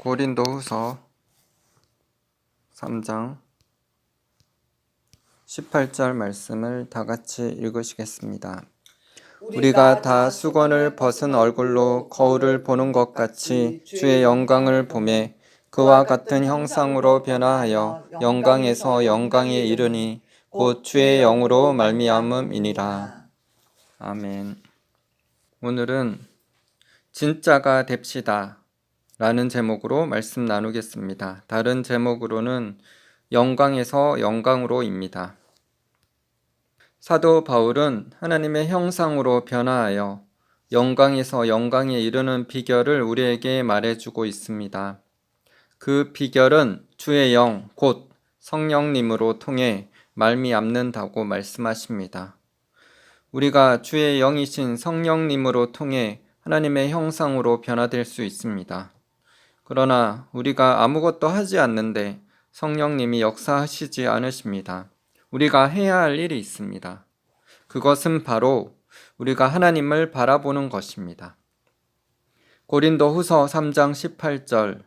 고린도후서 3장 18절 말씀을 다 같이 읽으시겠습니다. 우리가 다 수건을 벗은 얼굴로 거울을 보는 것 같이 주의 영광을 보매 그와 같은 형상으로 변화하여 영광에서 영광에 이르니 곧 주의 영으로 말미암음이니라. 아멘. 오늘은 진짜가 됩시다 라는 제목으로 말씀 나누겠습니다. 다른 제목으로는 영광에서 영광으로입니다. 사도 바울은 하나님의 형상으로 변화하여 영광에서 영광에 이르는 비결을 우리에게 말해주고 있습니다. 그 비결은 주의 영, 곧 성령님으로 통해 말미암는다고 말씀하십니다. 우리가 주의 영이신 성령님으로 통해 하나님의 형상으로 변화될 수 있습니다. 그러나 우리가 아무것도 하지 않는데 성령님이 역사하시지 않으십니다. 우리가 해야 할 일이 있습니다. 그것은 바로 우리가 하나님을 바라보는 것입니다. 고린도후서 3장 18절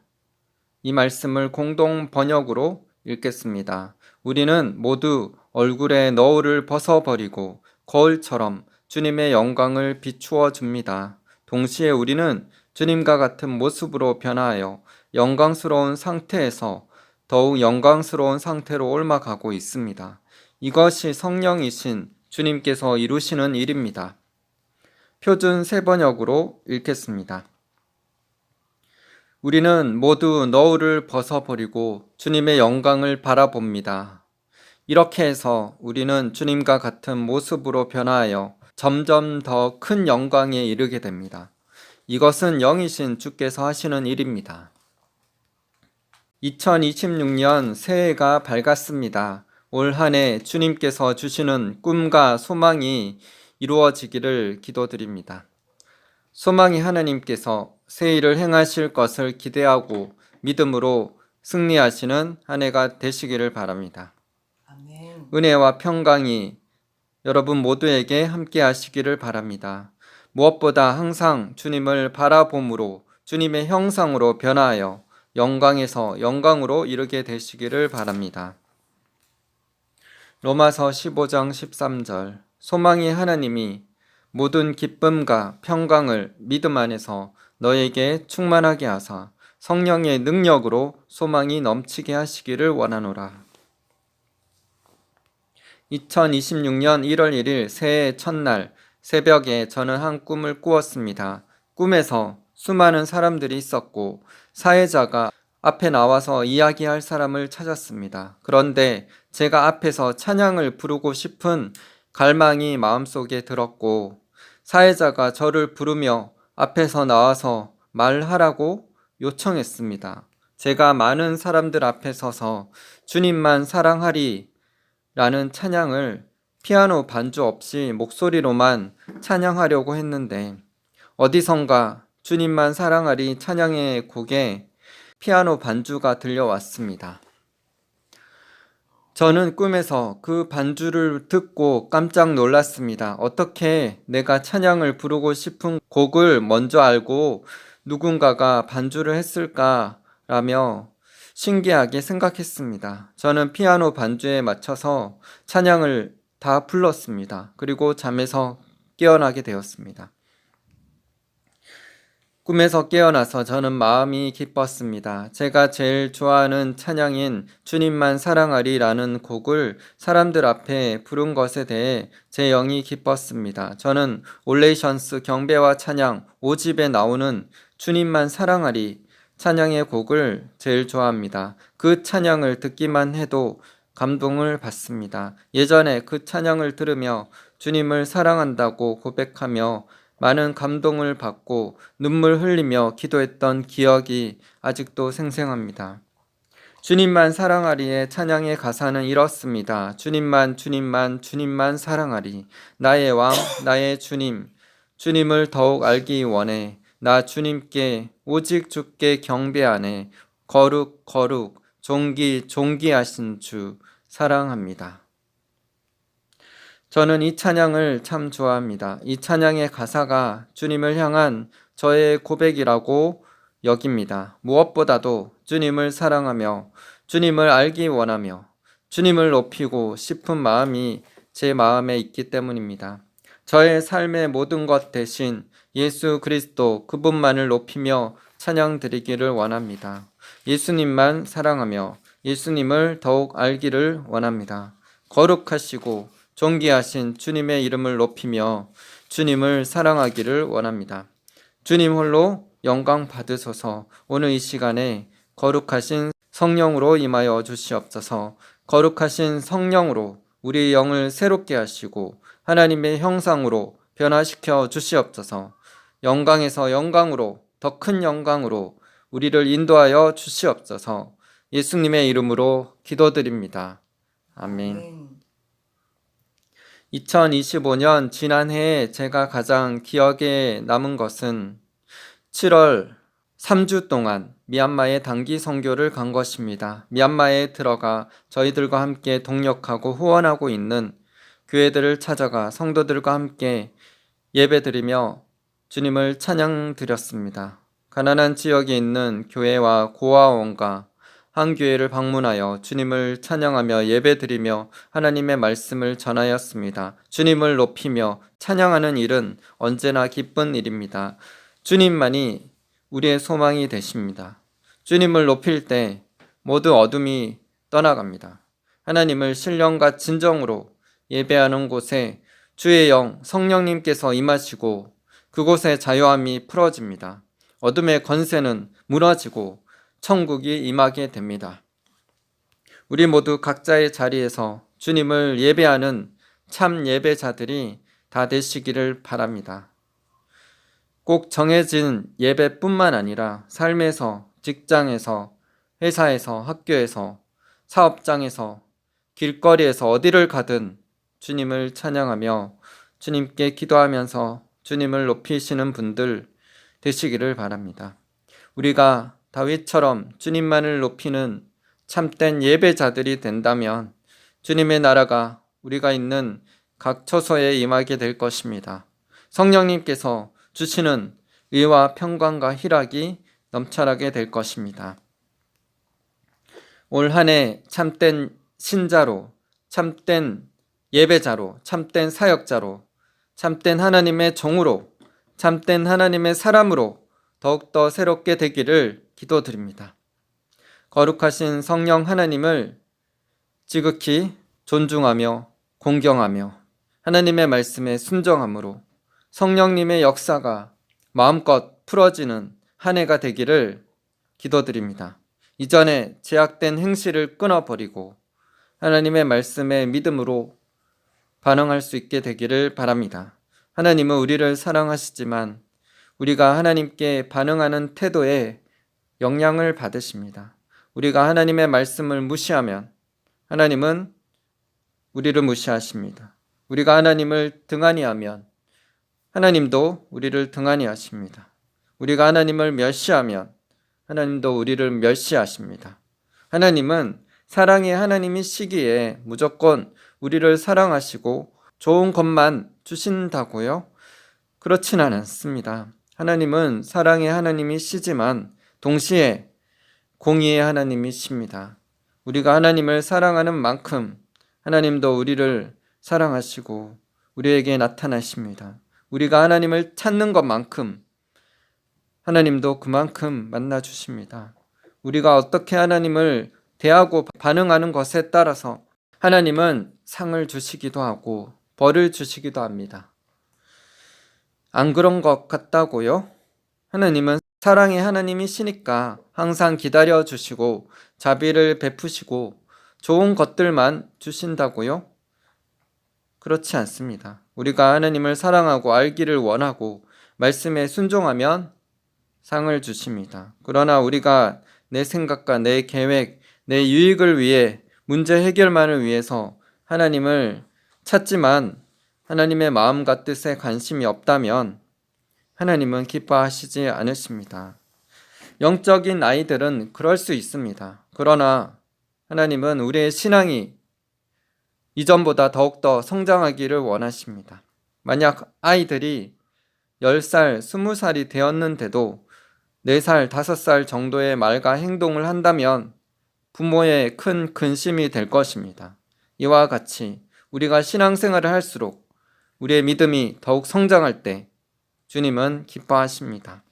이 말씀을 공동 번역으로 읽겠습니다. 우리는 모두 얼굴에 너울을 벗어버리고 거울처럼 주님의 영광을 비추어 줍니다. 동시에 우리는 주님과 같은 모습으로 변화하여 영광스러운 상태에서 더욱 영광스러운 상태로 옮아가고 있습니다. 이것이 성령이신 주님께서 이루시는 일입니다. 표준 세번역으로 읽겠습니다. 우리는 모두 너울을 벗어버리고 주님의 영광을 바라봅니다. 이렇게 해서 우리는 주님과 같은 모습으로 변화하여 점점 더 큰 영광에 이르게 됩니다. 이것은 영이신 주께서 하시는 일입니다. 2026년 새해가 밝았습니다. 올 한 해 주님께서 주시는 꿈과 소망이 이루어지기를 기도드립니다. 소망이 하나님께서 새 일을 행하실 것을 기대하고 믿음으로 승리하시는 한 해가 되시기를 바랍니다. 아멘. 은혜와 평강이 여러분 모두에게 함께 하시기를 바랍니다. 무엇보다 항상 주님을 바라봄으로 주님의 형상으로 변화하여 영광에서 영광으로 이르게 되시기를 바랍니다. 로마서 15장 13절 소망이 하나님이 모든 기쁨과 평강을 믿음 안에서 너에게 충만하게 하사 성령의 능력으로 소망이 넘치게 하시기를 원하노라. 2026년 1월 1일 새해 첫날 새벽에 저는 한 꿈을 꾸었습니다. 꿈에서 수많은 사람들이 있었고 사회자가 앞에 나와서 이야기할 사람을 찾았습니다. 그런데 제가 앞에서 찬양을 부르고 싶은 갈망이 마음속에 들었고 사회자가 저를 부르며 앞에서 나와서 말하라고 요청했습니다. 제가 많은 사람들 앞에 서서 주님만 사랑하리 라는 찬양을 피아노 반주 없이 목소리로만 찬양하려고 했는데 어디선가 주님만 사랑하리 찬양의 곡에 피아노 반주가 들려왔습니다. 저는 꿈에서 그 반주를 듣고 깜짝 놀랐습니다. 어떻게 내가 찬양을 부르고 싶은 곡을 먼저 알고 누군가가 반주를 했을까라며 신기하게 생각했습니다. 저는 피아노 반주에 맞춰서 찬양을 다 불렀습니다. 그리고 잠에서 깨어나게 되었습니다. 꿈에서 깨어나서 저는 마음이 기뻤습니다. 제가 제일 좋아하는 찬양인 주님만 사랑하리라는 곡을 사람들 앞에 부른 것에 대해 제 영이 기뻤습니다. 저는 올레이션스 경배와 찬양 5집에 나오는 주님만 사랑하리 찬양의 곡을 제일 좋아합니다. 그 찬양을 듣기만 해도 감동을 받습니다. 예전에 그 찬양을 들으며 주님을 사랑한다고 고백하며 많은 감동을 받고 눈물 흘리며 기도했던 기억이 아직도 생생합니다. 주님만 사랑하리의 찬양의 가사는 이렇습니다. 주님만 주님만 주님만 사랑하리. 나의 왕 나의 주님 주님을 더욱 알기 원해. 나 주님께 오직 주께 경배하네. 거룩 거룩 존귀 존귀하신 주 사랑합니다. 저는 이 찬양을 참 좋아합니다. 이 찬양의 가사가 주님을 향한 저의 고백이라고 여깁니다. 무엇보다도 주님을 사랑하며 주님을 알기 원하며 주님을 높이고 싶은 마음이 제 마음에 있기 때문입니다. 저의 삶의 모든 것 대신 예수 그리스도 그분만을 높이며 찬양 드리기를 원합니다. 예수님만 사랑하며 예수님을 더욱 알기를 원합니다. 거룩하시고 존귀하신 주님의 이름을 높이며 주님을 사랑하기를 원합니다. 주님 홀로 영광 받으소서. 오늘 이 시간에 거룩하신 성령으로 임하여 주시옵소서. 거룩하신 성령으로 우리 영을 새롭게 하시고 하나님의 형상으로 변화시켜 주시옵소서. 영광에서 영광으로 더 큰 영광으로 우리를 인도하여 주시옵소서. 예수님의 이름으로 기도드립니다. 아멘. 2025년 지난해에 제가 가장 기억에 남은 것은 7월 3주 동안 미얀마에 단기 선교를 간 것입니다. 미얀마에 들어가 저희들과 함께 동역하고 후원하고 있는 교회들을 찾아가 성도들과 함께 예배드리며 주님을 찬양드렸습니다. 가난한 지역에 있는 교회와 고아원과 한 교회를 방문하여 주님을 찬양하며 예배드리며 하나님의 말씀을 전하였습니다. 주님을 높이며 찬양하는 일은 언제나 기쁜 일입니다. 주님만이 우리의 소망이 되십니다. 주님을 높일 때 모두 어둠이 떠나갑니다. 하나님을 신령과 진정으로 예배하는 곳에 주의 영 성령님께서 임하시고 그곳에 자유함이 풀어집니다. 어둠의 권세는 무너지고 천국이 임하게 됩니다. 우리 모두 각자의 자리에서 주님을 예배하는 참 예배자들이 다 되시기를 바랍니다. 꼭 정해진 예배뿐만 아니라 삶에서, 직장에서, 회사에서, 학교에서, 사업장에서, 길거리에서 어디를 가든 주님을 찬양하며 주님께 기도하면서 주님을 높이시는 분들 되시기를 바랍니다. 우리가 다윗처럼 주님만을 높이는 참된 예배자들이 된다면 주님의 나라가 우리가 있는 각 처소에 임하게 될 것입니다. 성령님께서 주시는 의와 평강과 희락이 넘쳐나게 될 것입니다. 올 한 해 참된 신자로, 참된 예배자로, 참된 사역자로, 참된 하나님의 종으로, 참된 하나님의 사람으로 더욱더 새롭게 되기를 기도드립니다. 거룩하신 성령 하나님을 지극히 존중하며 공경하며 하나님의 말씀에 순종함으로 성령님의 역사가 마음껏 풀어지는 한 해가 되기를 기도드립니다. 이전에 제약된 행실을 끊어버리고 하나님의 말씀에 믿음으로 반응할 수 있게 되기를 바랍니다. 하나님은 우리를 사랑하시지만 우리가 하나님께 반응하는 태도에 영향을 받으십니다. 우리가 하나님의 말씀을 무시하면 하나님은 우리를 무시하십니다. 우리가 하나님을 등한히 하면 하나님도 우리를 등한히 하십니다. 우리가 하나님을 멸시하면 하나님도 우리를 멸시하십니다. 하나님은 사랑의 하나님이시기에 무조건 우리를 사랑하시고 좋은 것만 주신다고요? 그렇진 않습니다. 하나님은 사랑의 하나님이시지만 동시에 공의의 하나님이십니다. 우리가 하나님을 사랑하는 만큼 하나님도 우리를 사랑하시고 우리에게 나타나십니다. 우리가 하나님을 찾는 것만큼 하나님도 그만큼 만나주십니다. 우리가 어떻게 하나님을 대하고 반응하는 것에 따라서 하나님은 상을 주시기도 하고 벌을 주시기도 합니다. 안 그런 것 같다고요? 하나님은 사랑의 하나님이시니까 항상 기다려 주시고 자비를 베푸시고 좋은 것들만 주신다고요? 그렇지 않습니다. 우리가 하나님을 사랑하고 알기를 원하고 말씀에 순종하면 상을 주십니다. 그러나 우리가 내 생각과 내 계획, 내 유익을 위해 문제 해결만을 위해서 하나님을 찾지만 하나님의 마음과 뜻에 관심이 없다면 하나님은 기뻐하시지 않으십니다. 영적인 아이들은 그럴 수 있습니다. 그러나 하나님은 우리의 신앙이 이전보다 더욱더 성장하기를 원하십니다. 만약 아이들이 10살, 20살이 되었는데도 4살, 5살 정도의 말과 행동을 한다면 부모의 큰 근심이 될 것입니다. 이와 같이 우리가 신앙생활을 할수록 우리의 믿음이 더욱 성장할 때 주님은 기뻐하십니다.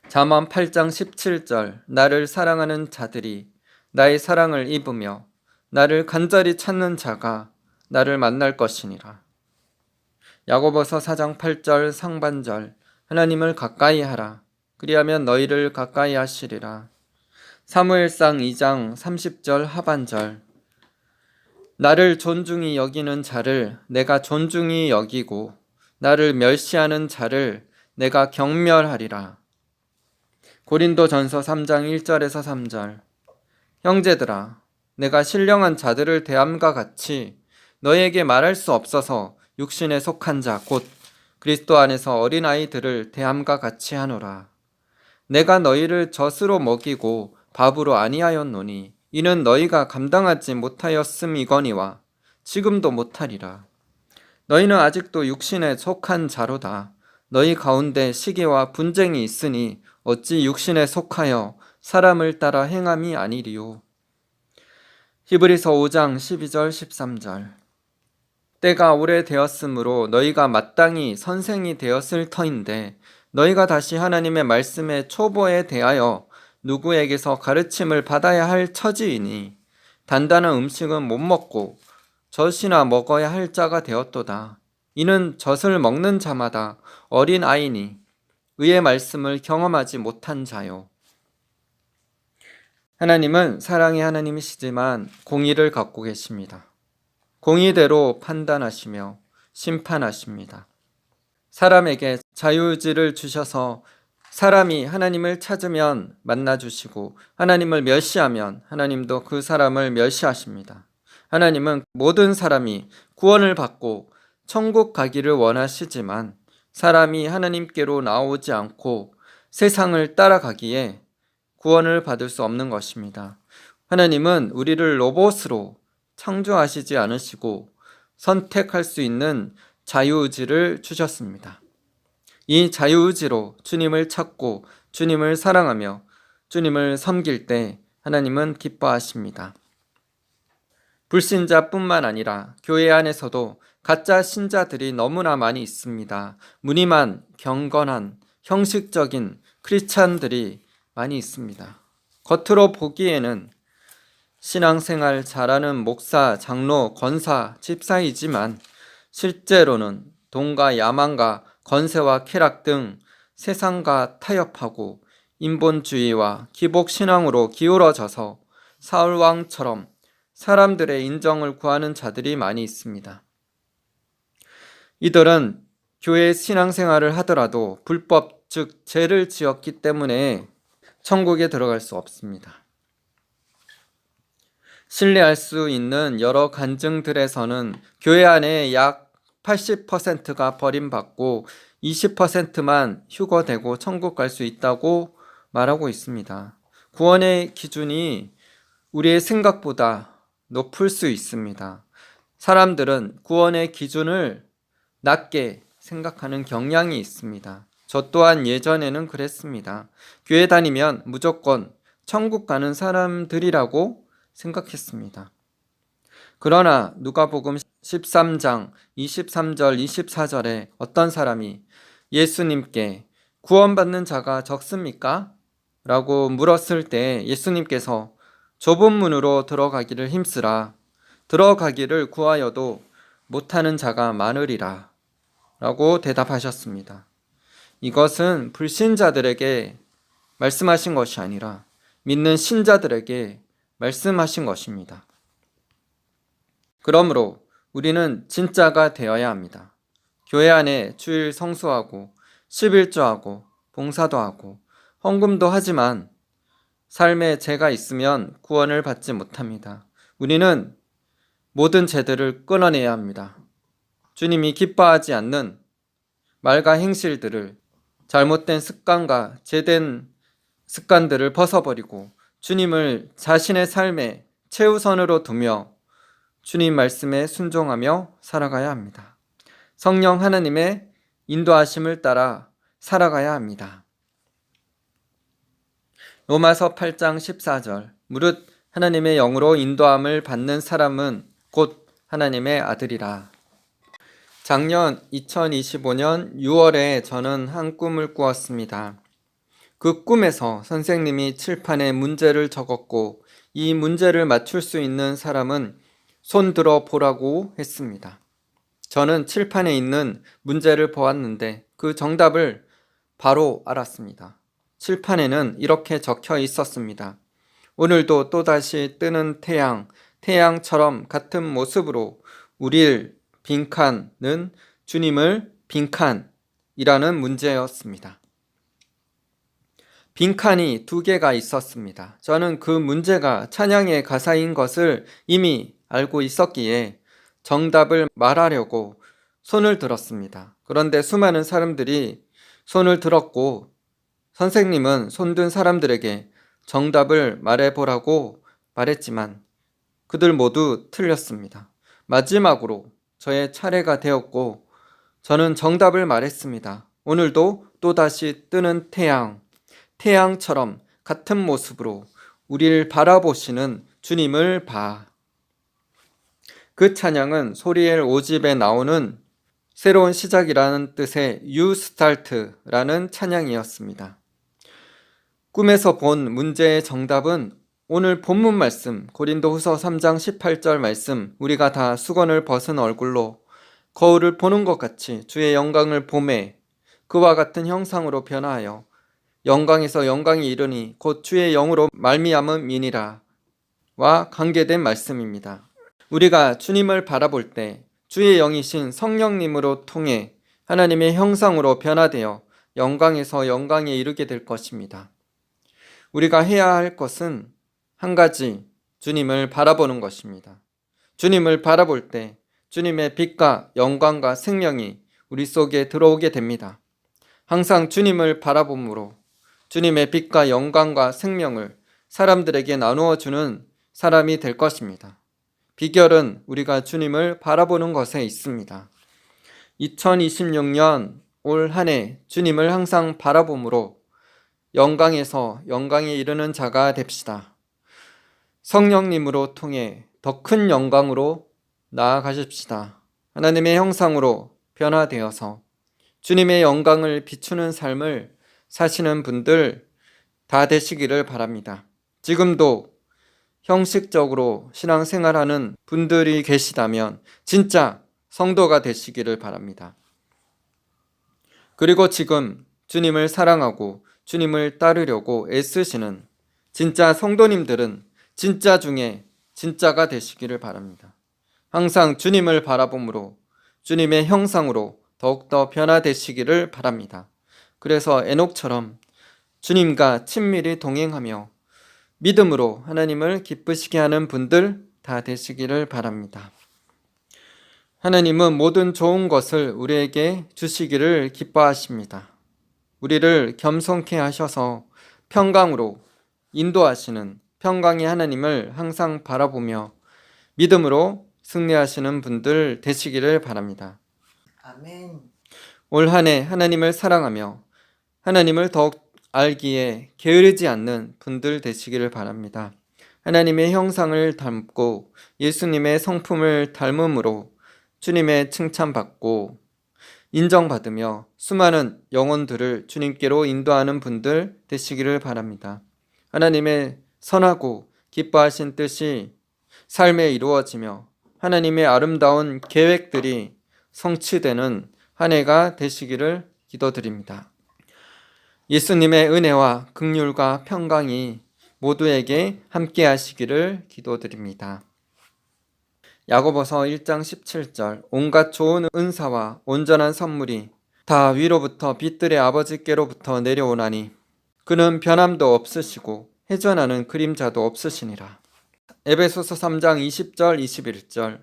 잠언 8장 17절 나를 사랑하는 자들이 나의 사랑을 입으며 나를 간절히 찾는 자가 나를 만날 것이니라. 야고보서 4장 8절 상반절 하나님을 가까이 하라. 그리하면 너희를 가까이 하시리라. 사무엘상 2장 30절 하반절 나를 존중히 여기는 자를 내가 존중히 여기고 나를 멸시하는 자를 내가 경멸하리라. 고린도전서 3장 1절에서 3절 형제들아 내가 신령한 자들을 대함과 같이 너희에게 말할 수 없어서 육신에 속한 자 곧 그리스도 안에서 어린아이들을 대함과 같이 하노라. 내가 너희를 젖으로 먹이고 밥으로 아니하였노니 이는 너희가 감당하지 못하였음이거니와 지금도 못하리라. 너희는 아직도 육신에 속한 자로다. 너희 가운데 시기와 분쟁이 있으니 어찌 육신에 속하여 사람을 따라 행함이 아니리요. 히브리서 5장 12절 13절 때가 오래되었으므로 너희가 마땅히 선생이 되었을 터인데 너희가 다시 하나님의 말씀의 초보에 대하여 누구에게서 가르침을 받아야 할 처지이니 단단한 음식은 못 먹고 젖이나 먹어야 할 자가 되었도다. 이는 젖을 먹는 자마다 어린 아이니 의의 말씀을 경험하지 못한 자요. 하나님은 사랑의 하나님이시지만 공의를 갖고 계십니다. 공의대로 판단하시며 심판하십니다. 사람에게 자유의지를 주셔서 사람이 하나님을 찾으면 만나주시고 하나님을 멸시하면 하나님도 그 사람을 멸시하십니다. 하나님은 모든 사람이 구원을 받고 천국 가기를 원하시지만 사람이 하나님께로 나오지 않고 세상을 따라가기에 구원을 받을 수 없는 것입니다. 하나님은 우리를 로봇으로 창조하시지 않으시고 선택할 수 있는 자유의지를 주셨습니다. 이 자유의지로 주님을 찾고 주님을 사랑하며 주님을 섬길 때 하나님은 기뻐하십니다. 불신자뿐만 아니라 교회 안에서도 가짜 신자들이 너무나 많이 있습니다. 무늬만 경건한 형식적인 크리스찬들이 많이 있습니다. 겉으로 보기에는 신앙생활 잘하는 목사, 장로, 권사, 집사이지만 실제로는 돈과 야망과 건세와 쾌락 등 세상과 타협하고 인본주의와 기복신앙으로 기울어져서 사울왕처럼 사람들의 인정을 구하는 자들이 많이 있습니다. 이들은 교회 신앙생활을 하더라도 불법, 즉 죄를 지었기 때문에 천국에 들어갈 수 없습니다. 신뢰할 수 있는 여러 간증들에서는 교회 안에 약 80%가 버림받고 20%만 휴거되고 천국 갈 수 있다고 말하고 있습니다. 구원의 기준이 우리의 생각보다 높을 수 있습니다. 사람들은 구원의 기준을 낮게 생각하는 경향이 있습니다. 저 또한 예전에는 그랬습니다. 교회 다니면 무조건 천국 가는 사람들이라고 생각했습니다. 그러나 누가복음 13장 23절 24절에 어떤 사람이 예수님께 구원받는 자가 적습니까? 라고 물었을 때 예수님께서 좁은 문으로 들어가기를 힘쓰라. 들어가기를 구하여도 못하는 자가 많으리라. 라고 대답하셨습니다. 이것은 불신자들에게 말씀하신 것이 아니라 믿는 신자들에게 말씀하신 것입니다. 그러므로 우리는 진짜가 되어야 합니다. 교회 안에 주일 성수하고 11조하고 봉사도 하고 헌금도 하지만 삶에 죄가 있으면 구원을 받지 못합니다. 우리는 모든 죄들을 끊어내야 합니다. 주님이 기뻐하지 않는 말과 행실들을 잘못된 습관과 죄된 습관들을 벗어버리고 주님을 자신의 삶의 최우선으로 두며 주님 말씀에 순종하며 살아가야 합니다. 성령 하나님의 인도하심을 따라 살아가야 합니다. 로마서 8장 14절. 무릇 하나님의 영으로 인도함을 받는 사람은 곧 하나님의 아들이라. 작년 2025년 6월에 저는 한 꿈을 꾸었습니다. 그 꿈에서 선생님이 칠판에 문제를 적었고 이 문제를 맞출 수 있는 사람은 손 들어 보라고 했습니다. 저는 칠판에 있는 문제를 보았는데 그 정답을 바로 알았습니다. 칠판에는 이렇게 적혀 있었습니다. 오늘도 또다시 뜨는 태양처럼 같은 모습으로 우릴 빈칸는 주님을 빈칸이라는 문제였습니다. 빈칸이 2개가 있었습니다. 저는 그 문제가 찬양의 가사인 것을 이미 알고 있었기에 정답을 말하려고 손을 들었습니다. 그런데 수많은 사람들이 손을 들었고 선생님은 손든 사람들에게 정답을 말해보라고 말했지만 그들 모두 틀렸습니다. 마지막으로 저의 차례가 되었고 저는 정답을 말했습니다. 오늘도 또다시 뜨는 태양처럼 같은 모습으로 우리를 바라보시는 주님을 봐. 그 찬양은 소리엘 5집에 나오는 새로운 시작이라는 뜻의 You Start라는 찬양이었습니다. 꿈에서 본 문제의 정답은 오늘 본문 말씀 고린도후서 3장 18절 말씀 우리가 다 수건을 벗은 얼굴로 거울을 보는 것 같이 주의 영광을 보매 그와 같은 형상으로 변화하여 영광에서 영광이 이르니 곧 주의 영으로 말미암음이니라 와 관계된 말씀입니다. 우리가 주님을 바라볼 때 주의 영이신 성령님으로 통해 하나님의 형상으로 변화되어 영광에서 영광에 이르게 될 것입니다. 우리가 해야 할 것은 한 가지, 주님을 바라보는 것입니다. 주님을 바라볼 때 주님의 빛과 영광과 생명이 우리 속에 들어오게 됩니다. 항상 주님을 바라봄으로 주님의 빛과 영광과 생명을 사람들에게 나누어 주는 사람이 될 것입니다. 비결은 우리가 주님을 바라보는 것에 있습니다. 2026년 올 한 해 주님을 항상 바라봄으로 영광에서 영광에 이르는 자가 됩시다. 성령님으로 통해 더 큰 영광으로 나아가십시다. 하나님의 형상으로 변화되어서 주님의 영광을 비추는 삶을 사시는 분들 다 되시기를 바랍니다. 지금도 형식적으로 신앙생활하는 분들이 계시다면 진짜 성도가 되시기를 바랍니다. 그리고 지금 주님을 사랑하고 주님을 따르려고 애쓰시는 진짜 성도님들은 진짜 중에 진짜가 되시기를 바랍니다. 항상 주님을 바라봄으로 주님의 형상으로 더욱더 변화되시기를 바랍니다. 그래서 에녹처럼 주님과 친밀히 동행하며 믿음으로 하나님을 기쁘시게 하는 분들 다 되시기를 바랍니다. 하나님은 모든 좋은 것을 우리에게 주시기를 기뻐하십니다. 우리를 겸손케 하셔서 평강으로 인도하시는 평강의 하나님을 항상 바라보며 믿음으로 승리하시는 분들 되시기를 바랍니다. 아멘. 올 한 해 하나님을 사랑하며 하나님을 더욱 알기에 게으르지 않는 분들 되시기를 바랍니다. 하나님의 형상을 닮고 예수님의 성품을 닮음으로 주님의 칭찬받고 인정받으며 수많은 영혼들을 주님께로 인도하는 분들 되시기를 바랍니다. 하나님의 선하고 기뻐하신 뜻이 삶에 이루어지며 하나님의 아름다운 계획들이 성취되는 한 해가 되시기를 기도드립니다. 예수님의 은혜와 긍휼과 평강이 모두에게 함께 하시기를 기도드립니다. 야고보서 1장 17절 온갖 좋은 은사와 온전한 선물이 다 위로부터 빛들의 아버지께로부터 내려오나니 그는 변함도 없으시고 회전하는 그림자도 없으시니라. 에베소서 3장 20절 21절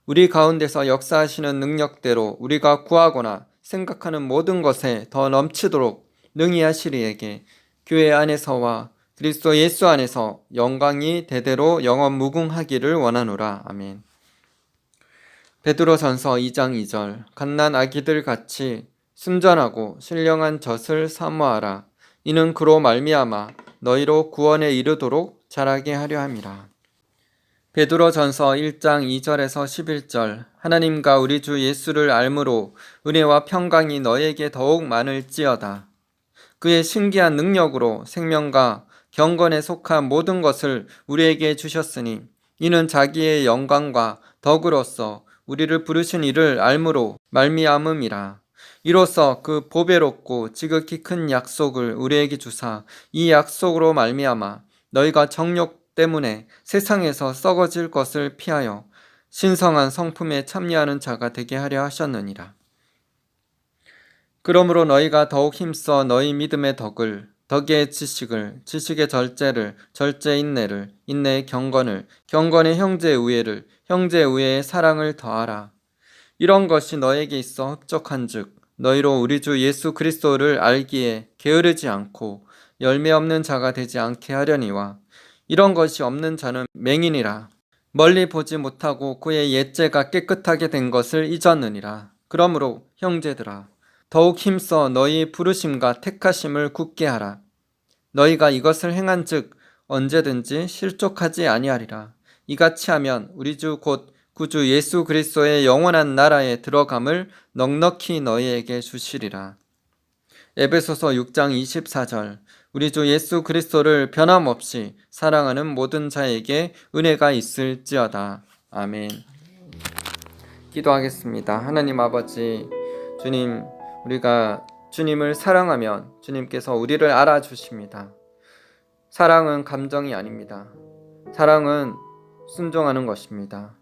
우리 가운데서 역사하시는 능력대로 우리가 구하거나 생각하는 모든 것에 더 넘치도록 능히 하시리에게 교회 안에서와 그리스도 예수 안에서 영광이 대대로 영원 무궁하기를 원하노라. 아멘. 베드로전서 2장 2절 갓난 아기들 같이 순전하고 신령한 젖을 사모하라. 이는 그로 말미암아 너희로 구원에 이르도록 자라게 하려 함이라. 베드로전서 1장 2절에서 11절. 하나님과 우리 주 예수를 알므로 은혜와 평강이 너에게 더욱 많을지어다. 그의 신기한 능력으로 생명과 경건에 속한 모든 것을 우리에게 주셨으니 이는 자기의 영광과 덕으로서 우리를 부르신 이를 알므로 말미암음이라. 이로써 그 보배롭고 지극히 큰 약속을 우리에게 주사 이 약속으로 말미암아 너희가 정욕 때문에 세상에서 썩어질 것을 피하여 신성한 성품에 참여하는 자가 되게 하려 하셨느니라. 그러므로 너희가 더욱 힘써 너희 믿음의 덕을, 덕의 지식을, 지식의 절제를, 절제의 인내를, 인내의 경건을, 경건의 형제의 우애를, 형제의 우애의 사랑을 더하라. 이런 것이 너에게 있어 흡족한즉 너희로 우리 주 예수 그리스도를 알기에 게으르지 않고 열매 없는 자가 되지 않게 하려니와 이런 것이 없는 자는 맹인이라. 멀리 보지 못하고 그의 옛죄가 깨끗하게 된 것을 잊었느니라. 그러므로 형제들아 더욱 힘써 너희 부르심과 택하심을 굳게 하라. 너희가 이것을 행한즉 언제든지 실족하지 아니하리라. 이같이 하면 우리 주 곧 구주 예수 그리스도의 영원한 나라에 들어감을 넉넉히 너희에게 주시리라. 에베소서 6장 24절. 우리 주 예수 그리스도를 변함없이 사랑하는 모든 자에게 은혜가 있을지어다. 아멘. 기도하겠습니다. 하나님 아버지, 주님, 우리가 주님을 사랑하면 주님께서 우리를 알아주십니다. 사랑은 감정이 아닙니다. 사랑은 순종하는 것입니다.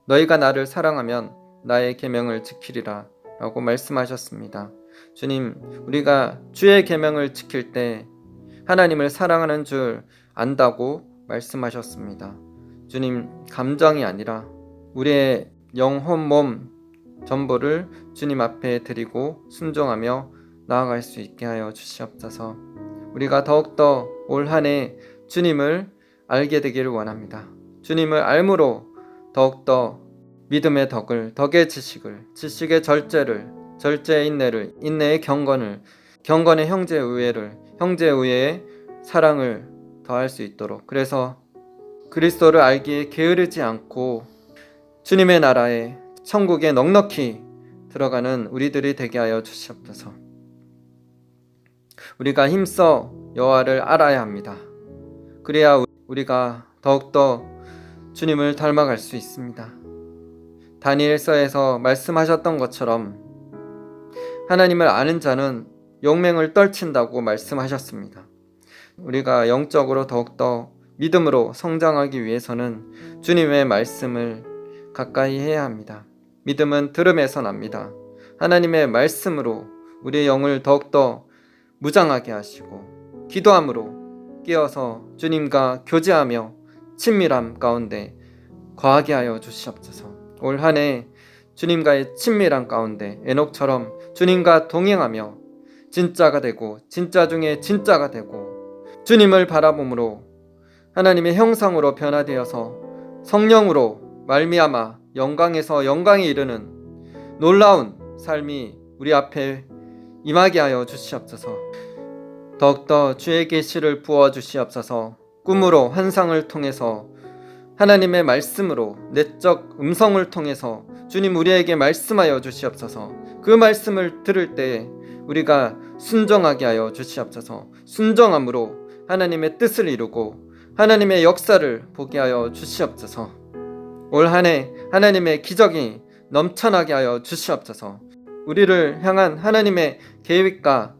너희가 나를 사랑하면 나의 계명을 지키리라 라고 말씀하셨습니다. 주님, 우리가 주의 계명을 지킬 때 하나님을 사랑하는 줄 안다고 말씀하셨습니다. 주님, 감정이 아니라 우리의 영혼, 몸 전부를 주님 앞에 드리고 순종하며 나아갈 수 있게 하여 주시옵소서. 우리가 더욱더 올 한 해 주님을 알게 되기를 원합니다. 주님을 알므로 더욱더 믿음의 덕을, 덕의 지식을, 지식의 절제를, 절제의 인내를, 인내의 경건을, 경건의 형제의 우애를, 형제의 우애의 사랑을 더할 수 있도록, 그래서 그리스도를 알기에 게으르지 않고 주님의 나라에 천국에 넉넉히 들어가는 우리들이 되게 하여 주시옵소서. 우리가 힘써 여호와를 알아야 합니다. 그래야 우리가 더욱더 주님을 닮아갈 수 있습니다. 다니엘서에서 말씀하셨던 것처럼 하나님을 아는 자는 용맹을 떨친다고 말씀하셨습니다. 우리가 영적으로 더욱더 믿음으로 성장하기 위해서는 주님의 말씀을 가까이 해야 합니다. 믿음은 들음에서 납니다. 하나님의 말씀으로 우리의 영을 더욱더 무장하게 하시고 기도함으로 깨어서 주님과 교제하며 친밀함 가운데 거하게 하여 주시옵소서. 올 한 해 주님과의 친밀함 가운데 에녹처럼 주님과 동행하며 진짜가 되고 진짜 중에 진짜가 되고 주님을 바라봄으로 하나님의 형상으로 변화되어서 성령으로 말미암아 영광에서 영광에 이르는 놀라운 삶이 우리 앞에 임하게 하여 주시옵소서. 더욱더 주의 계시를 부어주시옵소서. 꿈으로 환상을 통해서 하나님의 말씀으로 내적 음성을 통해서 주님 우리에게 말씀하여 주시옵소서. 그 말씀을 들을 때 우리가 순종하게 하여 주시옵소서. 순종함으로 하나님의 뜻을 이루고 하나님의 역사를 보게 하여 주시옵소서. 올 한 해 하나님의 기적이 넘쳐나게 하여 주시옵소서. 우리를 향한 하나님의 계획과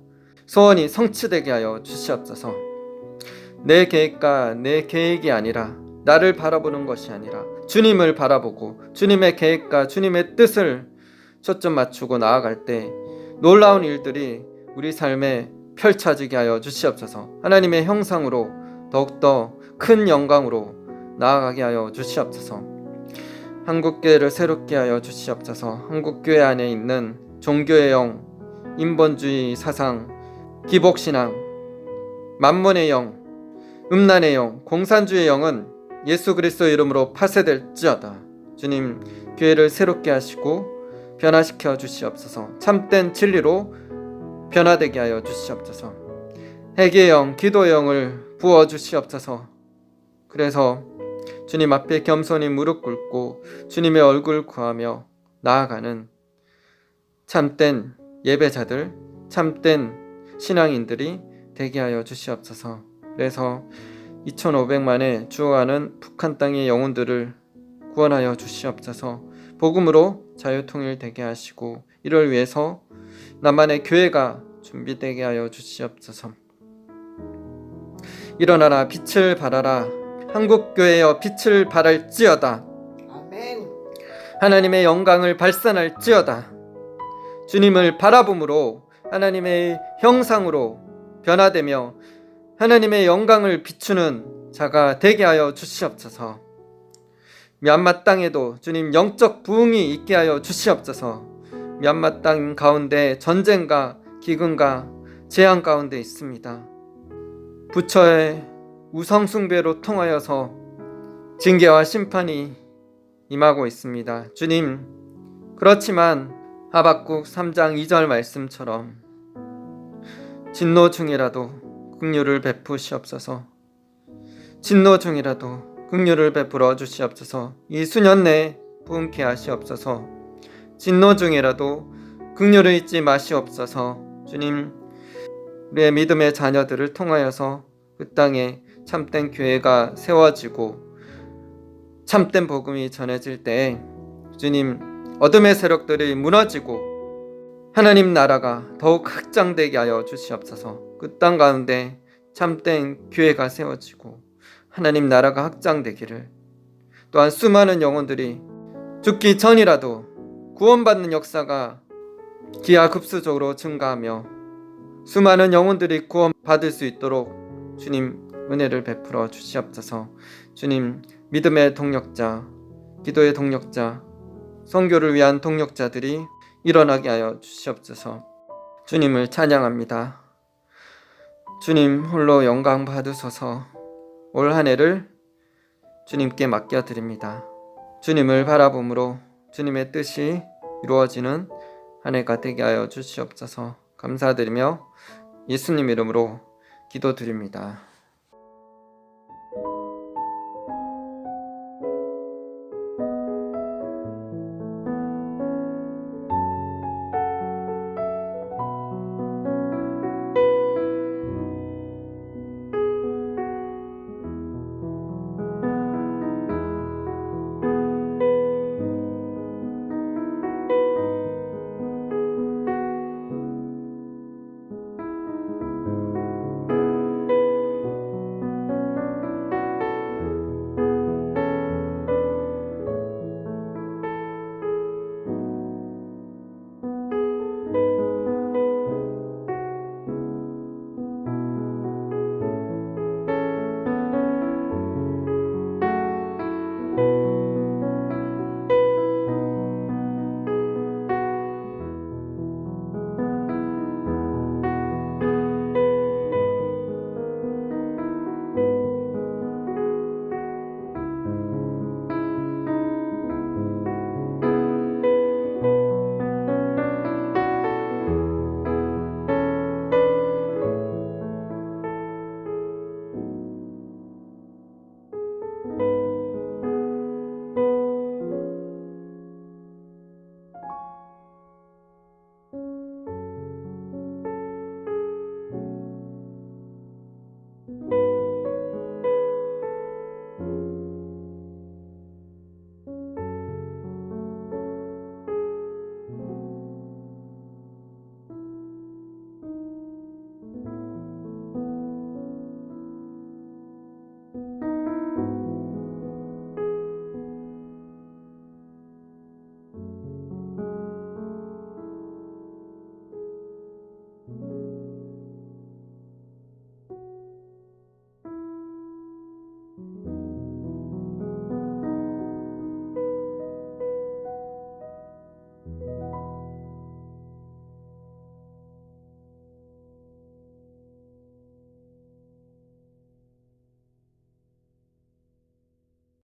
소원이 성취되게 하여 주시옵소서. 내 계획과 내 계획이 아니라 나를 바라보는 것이 아니라 주님을 바라보고 주님의 계획과 주님의 뜻을 초점 맞추고 나아갈 때 놀라운 일들이 우리 삶에 펼쳐지게 하여 주시옵소서. 하나님의 형상으로 더욱더 큰 영광으로 나아가게 하여 주시옵소서. 한국교회를 새롭게 하여 주시옵소서. 한국교회 안에 있는 종교의 영, 인본주의 사상, 기복신앙, 만몬의 영, 음란의 영, 공산주의 영은 예수 그리스도 이름으로 파쇄될지어다. 주님, 교회를 새롭게 하시고 변화시켜 주시옵소서. 참된 진리로 변화되게 하여 주시옵소서. 회개의 영, 기도의 영을 부어주시옵소서. 그래서 주님 앞에 겸손히 무릎 꿇고 주님의 얼굴 구하며 나아가는 참된 예배자들, 참된 신앙인들이 되게 하여 주시옵소서. 그래서 2500만에 주어가는 북한 땅의 영혼들을 구원하여 주시옵소서. 복음으로 자유통일되게 하시고 이를 위해서 나만의 교회가 준비되게 하여 주시옵소서. 일어나라 빛을 발하라. 한국교회여 빛을 발할지어다. 아멘. 하나님의 영광을 발산할지어다. 주님을 바라봄으로 하나님의 형상으로 변화되며 하나님의 영광을 비추는 자가 되게 하여 주시옵소서. 미얀마 땅에도 주님 영적 부흥이 있게 하여 주시옵소서. 미얀마 땅 가운데 전쟁과 기근과 재앙 가운데 있습니다. 부처의 우상숭배로 통하여서 징계와 심판이 임하고 있습니다. 주님, 그렇지만 하박국 3장 2절 말씀처럼 진노 중이라도 긍휼을 베푸시옵소서. 진노 중이라도 긍휼을 베풀어 주시옵소서. 이 수년 내에 부흥케 하시옵소서. 진노 중이라도 긍휼을 잊지 마시옵소서. 주님, 우리의 믿음의 자녀들을 통하여서 그 땅에 참된 교회가 세워지고 참된 복음이 전해질 때 주님, 어둠의 세력들이 무너지고 하나님 나라가 더욱 확장되게 하여 주시옵소서. 그 땅 가운데 참된 교회가 세워지고 하나님 나라가 확장되기를, 또한 수많은 영혼들이 죽기 전이라도 구원받는 역사가 기하급수적으로 증가하며 수많은 영혼들이 구원받을 수 있도록 주님 은혜를 베풀어 주시옵소서. 주님, 믿음의 동력자, 기도의 동력자, 선교를 위한 동력자들이 일어나게 하여 주시옵소서. 주님을 찬양합니다. 주님 홀로 영광 받으소서. 올 한 해를 주님께 맡겨드립니다. 주님을 바라봄으로 주님의 뜻이 이루어지는 한 해가 되게 하여 주시옵소서. 감사드리며 예수님 이름으로 기도드립니다.